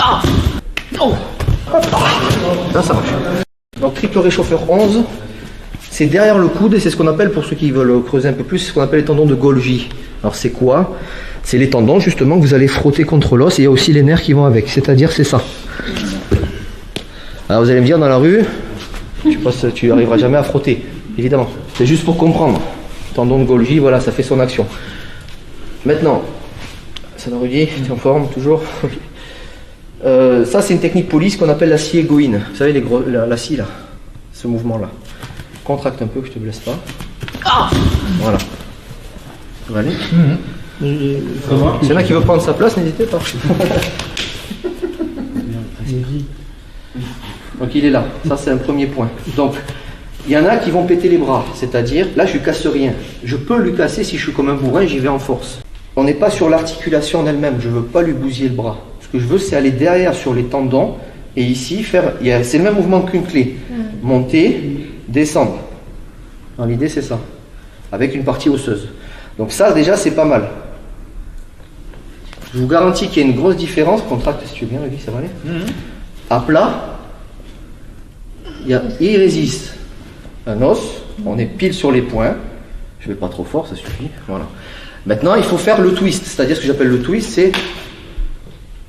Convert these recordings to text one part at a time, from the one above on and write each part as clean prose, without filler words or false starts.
Ah oh. Là, ça marche. Donc, triple réchauffeur 11. C'est derrière le coude et c'est ce qu'on appelle, pour ceux qui veulent creuser un peu plus, ce qu'on appelle les tendons de Golgi. Alors, c'est quoi? C'est les tendons, justement, que vous allez frotter contre l'os et il y a aussi les nerfs qui vont avec. C'est-à-dire, c'est ça. Alors, vous allez me dire, dans la rue, je pense que tu n'arriveras jamais à frotter, évidemment. C'est juste pour comprendre. Tendon de Golgi, voilà, ça fait son action. Maintenant, ça nous redit, tu es en forme, toujours. Ça, c'est une technique police qu'on appelle la scie égoïne. Vous savez, la scie, là, ce mouvement-là. Contracte un peu, que je te blesse pas. Ah voilà. Ça va aller. S'il y en a qui veut prendre sa place, n'hésitez pas. Donc il est là. Ça, c'est un premier point. Donc, il y en a qui vont péter les bras. C'est-à-dire, là, je ne casse rien. Je peux lui casser si je suis comme un bourrin, j'y vais en force. On n'est pas sur l'articulation en elle-même. Je ne veux pas lui bousiller le bras. Ce que je veux, c'est aller derrière sur les tendons et ici faire. C'est le même mouvement qu'une clé. Monter, descendre. L'idée, c'est ça. Avec une partie osseuse. Donc ça, déjà, c'est pas mal. Je vous garantis qu'il y a une grosse différence. Contracte si tu veux bien, Lévi, ça va aller. À plat, il résiste. Un os, on est pile sur les points. Je ne vais pas trop fort, ça suffit. Voilà. Maintenant, il faut faire le twist. C'est-à-dire, ce que j'appelle le twist, c'est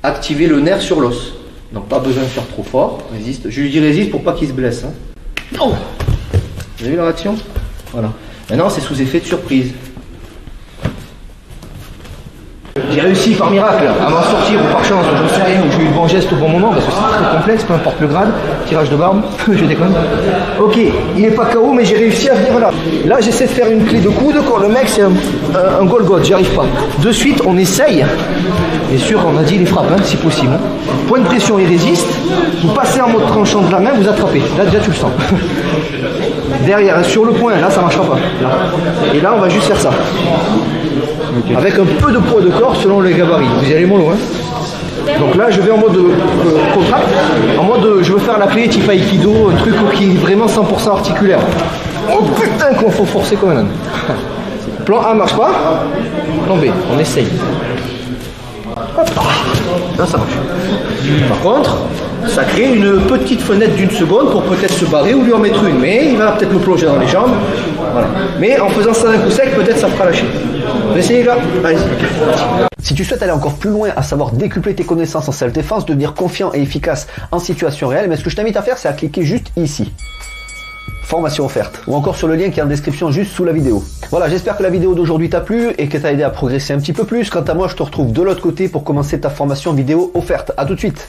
activer le nerf sur l'os. Donc, pas besoin de faire trop fort. Résiste. Je lui dis résiste pour pas qu'il se blesse. Hein. Oh, vous avez vu la réaction? Voilà. Maintenant, c'est sous effet de surprise. J'ai réussi par miracle à m'en sortir ou par chance, je ne sais rien, ou j'ai eu le bon geste au bon moment parce que c'est très complexe, peu importe le grade. Tirage de barbe, je déconne. Ok, il n'est pas KO, mais j'ai réussi à venir là. Là, j'essaie de faire une clé de coude quand le mec c'est un Golgoth, j'y arrive pas. De suite, on essaye. Bien sûr, on a dit les frappes, hein, si possible. Point de pression, il résiste. Vous passez en mode tranchant de la main, vous attrapez. Là, déjà, tu le sens. Derrière, sur le point, là, ça ne marchera pas. Là. Et là, on va juste faire ça. Okay. Avec un peu de poids de corps selon les gabarits. Vous y allez mollo, hein. Donc là, je vais en mode contract, en mode je veux faire la clé type Aikido, un truc qui est vraiment 100% articulaire. Oh putain, qu'on faut forcer comme un âne. Plan A marche pas. Plan B, on essaye. Là, ça marche. Par contre, ça crée une petite fenêtre d'une seconde pour peut-être se barrer ou lui en mettre une. Mais il va peut-être me plonger dans les jambes. Voilà. Mais en faisant ça d'un coup sec, peut-être ça fera lâcher. On va essayer là. Allez. Si tu souhaites aller encore plus loin, à savoir décupler tes connaissances en self-défense, devenir confiant et efficace en situation réelle, mais ce que je t'invite à faire, c'est à cliquer juste ici. Formation offerte, ou encore sur le lien qui est en description juste sous la vidéo. Voilà, j'espère que la vidéo d'aujourd'hui t'a plu et que t'a aidé à progresser un petit peu plus. Quant à moi, je te retrouve de l'autre côté pour commencer ta formation vidéo offerte. À tout de suite.